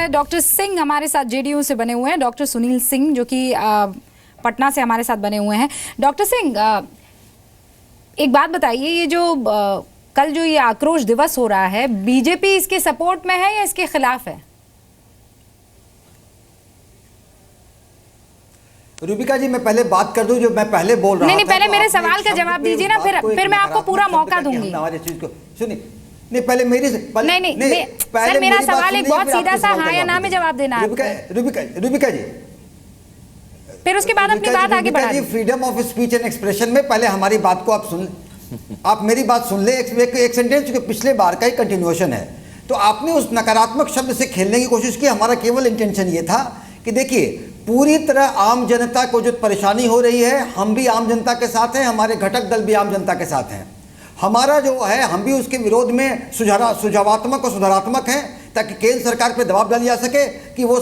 है डॉक्टर सिंह हमारे साथ जेडीयू से बने हुए हैं, डॉक्टर सुनील सिंह जो कि पटना से हमारे साथ बने हुए हैं। डॉक्टर सिंह, एक बात बताइए, ये जो कल जो ये आक्रोश दिवस हो रहा है, बीजेपी इसके सपोर्ट में है या इसके खिलाफ है? रूबिका जी, मैं पहले बात कर दूं जो मैं पहले बोल रहा था। नहीं, पहले मेरे सवाल का जवाब दीजिए ना, फिर मैं आपको पूरा मौका दूंगी। सुनिए, नहीं पहले मेरी नहीं, सर मेरा सवाल एक बहुत सीधा सा हाँ या ना में जवाब देना है। रूबिका जी, फिर उसके बाद अपनी बात आगे बढ़ा। Freedom of speech and expression में पहले हमारी बात को आप सुन, आप मेरी बात सुन ले। एक सेंटेंस जो पिछले बार का ही कंटिन्यूएशन है, तो आपने उस नकारात्मक शब्द से खेलने की कोशिश की। हमारा केवल इंटेंशन ये था कि देखिए, पूरी तरह आम जनता को जो परेशानी हो रही है, हम भी आम जनता के साथ हैं, हमारे घटक दल भी आम जनता के साथ हैं। हमारा जो है, हम भी उसके विरोध में सुझावात्मक और सुधारात्मक हैं, ताकि केंद्र सरकार पर दबाव डाला जा सके कि वो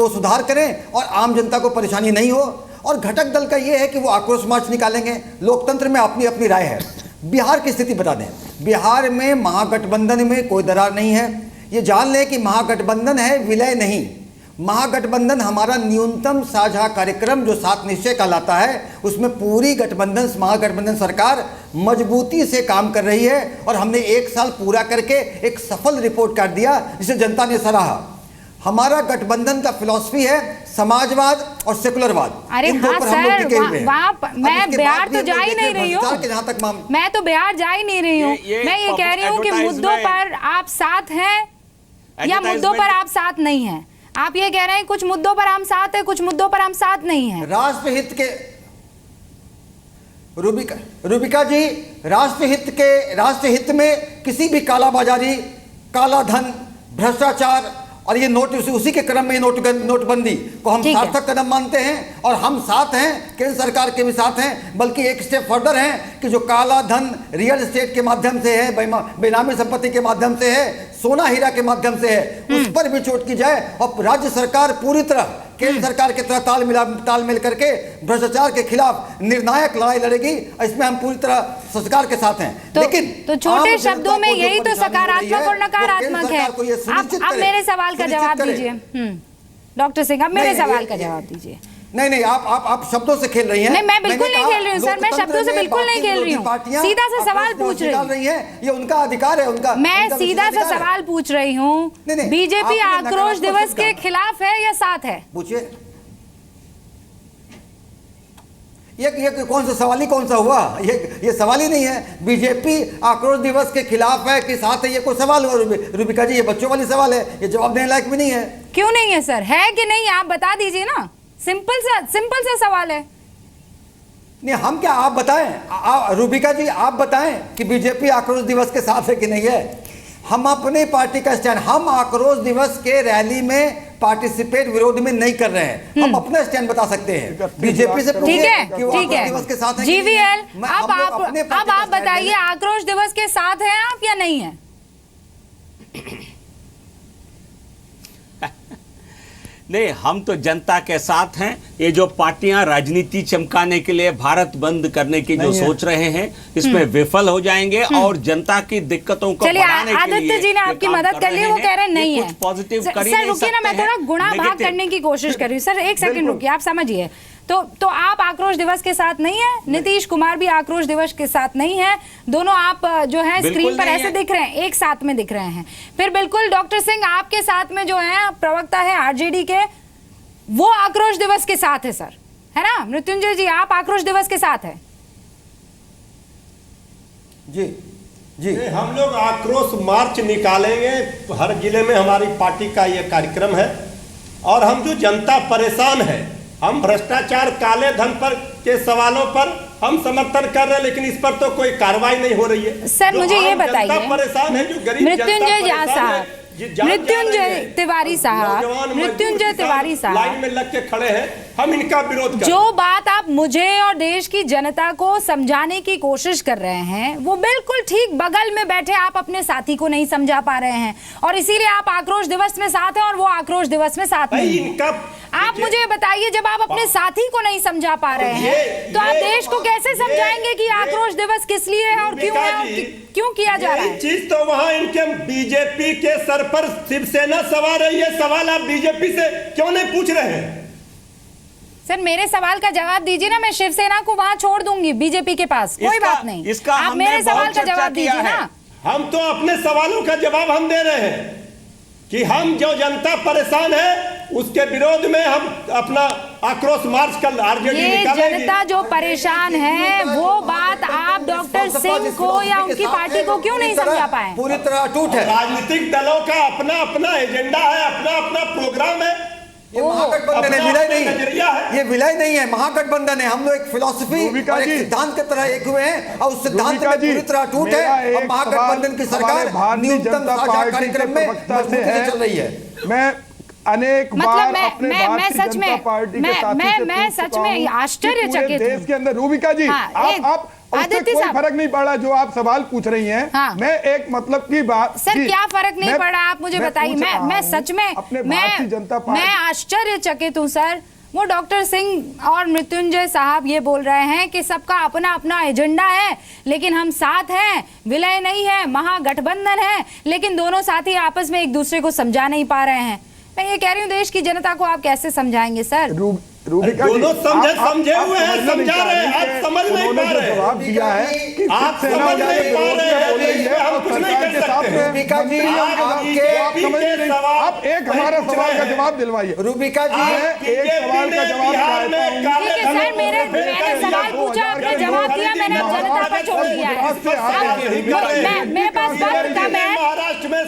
सुधार करें और आम जनता को परेशानी नहीं हो। और घटक दल का ये है कि वो आक्रोश मार्च निकालेंगे। लोकतंत्र में अपनी अपनी राय है। बिहार की स्थिति बता दें, बिहार में महागठबंधन में कोई दरार नहीं है। ये जान लें कि महागठबंधन है, विलय नहीं। महागठबंधन हमारा न्यूनतम साझा कार्यक्रम जो 7 निश्चय कहलाता है, उसमें पूरी महागठबंधन सरकार मजबूती से काम कर रही है। और हमने 1 साल पूरा करके एक सफल रिपोर्ट कार्ड दिया, जिसे जनता ने सराहा। हमारा गठबंधन का फिलॉसफी है समाजवाद और सेकुलरवाद। अरे हाँ सर, मैं बिहार तो जा ही नहीं रही हूँ, मैं तो बिहार जा ही नहीं रही हूँ। मैं ये कह रही हूँ कि मुद्दों पर आप साथ हैं या मुद्दों पर आप साथ नहीं हैं। आप ये कह रहे हैं कुछ मुद्दों पर हम साथ हैं, कुछ मुद्दों पर हम साथ नहीं हैं। राष्ट्रहित के रूबिका जी, राष्ट्रहित में किसी भी कालाबाजारी, काला धन, भ्रष्टाचार और ये उसी के क्रम में नोटबंदी को हम सार्थक कदम मानते हैं। और हम साथ हैं, केंद्र सरकार के भी साथ हैं, बल्कि एक स्टेप फर्दर हैं कि जो काला धन रियल एस्टेट के माध्यम से है, बेनामी संपत्ति के माध्यम से है, सोना हीरा के माध्यम से है, उस पर भी चोट की जाए। और राज्य सरकार पूरी तरह केंद्र सरकार की तरह तालमेल करके भ्रष्टाचार के खिलाफ निर्णायक लड़ाई लड़ेगी। इसमें हम पूरी तरह सरकार के साथ हैं। लेकिन तो छोटे शब्दों में यही तो सकारात्मक और नकारात्मक है। आप मेरे सवाल का जवाब दीजिए डॉक्टर सिंह, आप मेरे सवाल का जवाब दीजिए। नहीं, आप शब्दों से खेल रही हैं। नहीं, मैं बिल्कुल नहीं खेल रही हूँ सर, मैं शब्दों से बिल्कुल नहीं खेल रही हूँ। सीधा सा सवाल पूछ रही हूँ, ये उनका अधिकार है, उनका। मैं सीधा सा सवाल पूछ रही हूँ, बीजेपी आक्रोश दिवस के खिलाफ है या साथ है? पूछिए। ये कौन सा सवाल ही कौन सा हुआ? ये सवाल ही नहीं है। बीजेपी आक्रोश दिवस के खिलाफ है कि साथ है, ये कोई सवाल हुआ? रूबिका जी, ये बच्चों वाली सवाल है, ये जवाब देने लायक भी नहीं है। क्यों नहीं है सर? है कि नहीं, आप बता दीजिए ना। सिंपल सा सवाल है। नहीं, हम क्या, आप बताएं। रूबिका जी, आप बताएं कि बीजेपी आक्रोश दिवस के साथ है कि नहीं है। हम अपने पार्टी का स्टैंड, हम आक्रोश दिवस के रैली में पार्टिसिपेट विरोध में नहीं कर रहे हैं। हम अपना स्टैंड बता सकते हैं। बीजेपी से ठीक है दिवस के साथ है जीवीएल। अब आप बताइए, आक्रोश दिवस के साथ हैं आप या नहीं है? नहीं, हम तो जनता के साथ हैं। ये जो पार्टियां राजनीति चमकाने के लिए भारत बंद करने की जो सोच रहे हैं, इसमें विफल हो जाएंगे और जनता की दिक्कतों को बढ़ाने के लिए आदित्य जी ने आपकी मदद कर ली, वो कह रहे हैं नहीं है। पॉजिटिव सर रुकिए ना, मैं थोड़ा गुणा भाग करने की कोशिश कर रही हूँ। सर एक सेकंड रुकिए, आप समझिए। तो आप आक्रोश दिवस के साथ नहीं है, नीतीश कुमार भी आक्रोश दिवस के साथ नहीं है, दोनों आप जो है स्क्रीन पर ऐसे दिख रहे हैं, एक साथ में दिख रहे हैं। फिर बिल्कुल डॉक्टर सिंह आपके साथ में जो है प्रवक्ता है आरजेडी के, वो आक्रोश दिवस के साथ है सर, है ना? मृत्युंजय जी, आप आक्रोश दिवस के साथ है? जी, हम लोग आक्रोश मार्च निकालेंगे। हर जिले में हमारी पार्टी का ये कार्यक्रम है। और हम जो जनता परेशान है, हम भ्रष्टाचार, काले धन पर के सवालों पर हम समर्थन कर रहे हैं, लेकिन इस पर तो कोई कार्रवाई नहीं हो रही है। सर मुझे ये बताइए, परेशान है, जो गरीब मृत्युंजय साहब, मृत्युंजय तिवारी साहब लाइन में लग के खड़े हैं, हम इनका विरोध कर। जो बात आप मुझे और देश की जनता को समझाने की कोशिश कर रहे हैं, वो बिल्कुल ठीक बगल में बैठे आप अपने साथी को नहीं समझा पा रहे हैं, और इसीलिए आप आक्रोश दिवस में साथ हैं और वो आक्रोश दिवस में साथ नहीं है। आप मुझे बताइए, जब आप अपने साथी को नहीं समझा पा रहे हैं, तो आप देश को कैसे समझाएंगे कि आक्रोश दिवस किस लिए है और क्यों है और क्यों किया जा रहा है? चीज तो वहाँ इनके बीजेपी के सर पर शिवसेना सवार है, ये सवाल आप बीजेपी से क्यों नहीं पूछ रहे हैं? सर मेरे सवाल का जवाब दीजिए ना, मैं शिवसेना को वहां छोड़ दूंगी बीजेपी के पास, कोई बात नहीं। इसका आप हमने मेरे बहुत सवाल का चर्चा जवाब किया दीजिए है। ना। हम तो अपने सवालों का जवाब हम दे रहे हैं कि हम जो जनता परेशान है उसके विरोध में हम अपना आक्रोश मार्च कल आरजेडी ये निकालेगी। जनता जो परेशान है वो बात आप डॉक्टर सिंह को या उनकी पार्टी को क्यों नहीं समझा पाए? पूरी तरह अटूट है। राजनीतिक दलों का अपना अपना एजेंडा है, अपना अपना प्रोग्राम है। ये महागठबंधन है, विलय नजरिया है। नहीं, ये विलय नहीं है, महागठबंधन है। हम लोग एक फिलॉसफी और एक सिद्धांत की तरह एक हुए हैं और उस सिद्धांत में पूरी तरह अटूट है। और महागठबंधन की सरकार न्यूनतम साझा कार्यक्रम में मजबूती से चल रही है। मैं अनेक बार अपने मैं भारतीय जनता पार्टी के साथियों से मैं पूछ सच चुका में हूं कि आश्चर्यचकित पूरे देश के अंदर रूबिका जी, हाँ, आप उससे आदित्य कोई साहब, फर्क नहीं पड़ा जो आप सवाल पूछ रही हैं। हाँ। मैं एक मतलब की बात सर जी, क्या फर्क नहीं पड़ा आप मुझे बताइए। मैं सच में अपने भारतीय जनता पार्टी मैं आश्चर्यचकित हूँ सर। वो डॉक्टर सिंह और मृत्युंजय साहब ये बोल रहे हैं कि सबका अपना अपना एजेंडा है, लेकिन हम साथ हैं, विलय नहीं है, महागठबंधन है, लेकिन दोनों साथी आपस में एक दूसरे को समझा नहीं पा रहे हैं। मैं ये कह रही हूँ देश की जनता को आप कैसे समझाएंगे सर? रूबिका जी, दोनों समझे आप हुए हैं, समझना नहीं समझा चाह रहे हैं, कि आप समझ नहीं उन्होंने पा जो रहे हैं। जवाब दिया है कि आप सेना समझ जाके नहीं पा विरोध रहे में हैं, बोल रही है हम और कुछ नहीं सरकार कर के साथ सकते। में रूबिका जी, मंत्री आपके- आप समझ नहीं रही। आप एक हमारा सवाल का जवाब दिलवाइए। रूबिका जी, मैं एक सवाल का जवाब चाहता हूं। ठीक है सर, मैंने सवाल पूछा, आपने जवाब दिया, मैंने अब जनता पर छोड़ दिया है। मेरे पास वक्त कम है।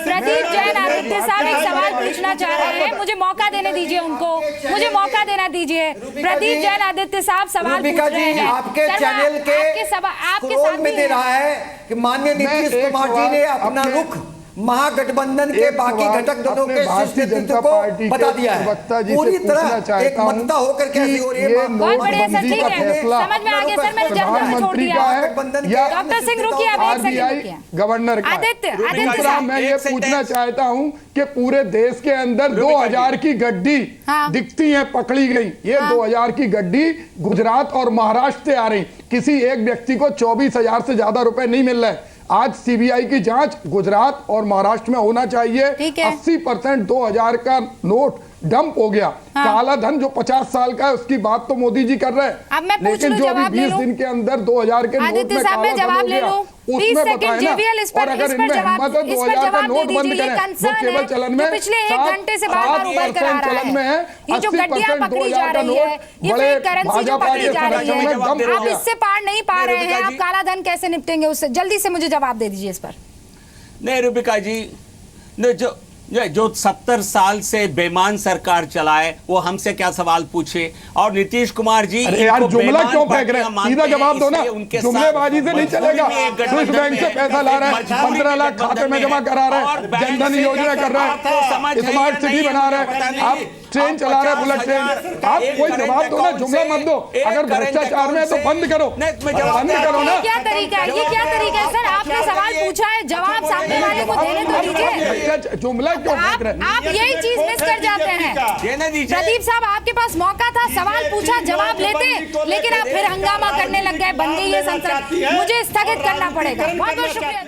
प्रदीप जैन आदित्य साहब एक सवाल पूछना चाह रहे हैं, मुझे मौका देने दीजिए उनको, मुझे मौका देना दीजिए। प्रदीप जैन आदित्य साहब सवाल पूछ रूबिका रहे जी, हैं। आपके सर, चैनल के आपके स्क्रोल में दे रहा है कि माननीय नीतीश एक कुमार जी सवाल ने अपना अपने- रुख महागठबंधन के एक बाकी सवाल घटक दलों अपने के शीर्ष भारतीय नेतृत्व जनता को पार्टी के बता दिया है। प्रवक्ता जी से पूरी पूछना तरह चाहता एक हूं मत्ता होकर कैसी हो रही है। ये बहुत बढ़िया सर, नोटबंदी ठीक का है, फैसला समझ में आ गया सर, मैंने जनता पर छोड़ प्रधानमंत्री दिया। का है या डॉक्टर सिंह रुकिए, आप एक सेकंड आरबीआई रुकिए। गवर्नर का है? आदित्य दूसरा साहब, मैं ये एक पूछना सेंटेंस। चाहता हूं कि पूरे देश के अंदर 2000 की गड्डी हाँ। दिखती है, पकड़ी गई। ये 2000 की गड्डी गुजरात और महाराष्ट्र से आ रही, किसी एक व्यक्ति को 24,000 से ज्यादा रुपए नहीं मिल रहे। आज सीबीआई की जांच गुजरात और महाराष्ट्र में होना चाहिए। ठीक है। 80% 2000 का नोट डंप हो गया। हाँ। काला धन जो 50 साल का है उसकी बात तो मोदी जी कर रहे हैं। अब मैं पूछ लेकिन लूं, जो अभी जवाब ले 20 लूं? दिन के अंदर 2000 के नोट आदित्य में साहब, मैं काला धन जवाब हो ले गया, लूं? 30 उसमें सेकंड बताएं ना। JVL इस पर और अगर जवाब इनमें हिम्मत है इस पर 2000 का जवाब दे नोट बंद दीजिए। ये करें, वो कंसर्न केवल है चलन जो में पिछले 1 घंटे से बार-बार उभर कर आ रहा चलन में है। ये जो गड्डियां पकड़ी जा रही है, ये फेक करेंसी जो पकड़ी जा रही है, आप इससे पार नहीं पा रहे हैं। आप काला धन कैसे निपटेंगे उससे? जल्दी से मुझे जवाब दे दीजिए इस पर। नहीं रूबिका जी, ने जो 70 साल से बेईमान सरकार चलाए वो हमसे क्या सवाल पूछे? और नीतीश कुमार जी अरे यार, इनको जुमला बेईमान क्यों फेंक रहे हैं? पार्टियां सीधा मानते जवाब हैं, दो ना। इसलिए उनके साथ जुमलेबाजी से नहीं मजबूरी चलेगा। में एक स्विस गठबंधन बैंक से में पैसा ला रहा है, मजबूरी 15 लाख के खाते में गठबंधन जमा करा रहा और है, बैंक जनधन से योजना कर रहा आपको समझ है, है स्मार्ट या सिटी नहीं, बना रहा पता है, नहीं। आप ट्रेन चला रहे हैं, बुलेट ट्रेन। आप कोई जवाब दो ना, जुमला मत दो। अगर भ्रष्टाचार में है तो बंद करो, बंद करो ना। ये क्या तरीका है? ये क्या तरीका है सर? आपने सवाल पूछा है, जवाब सामने वाले को देने तो दीजिए। जुमला क्यों फेंक रहे हैं? आप यही चीज मिस कर जाते हैं। देने दीजिए। प्रदीप साहब, आपके पास मौका था, सवाल पूछा, जवाब लेते, लेकिन आप फिर हंगामा करने लग गए। बन गई ये संसद, मुझे स्थगित करना पड़ेगा। बहुत बहुत शुक्रिया।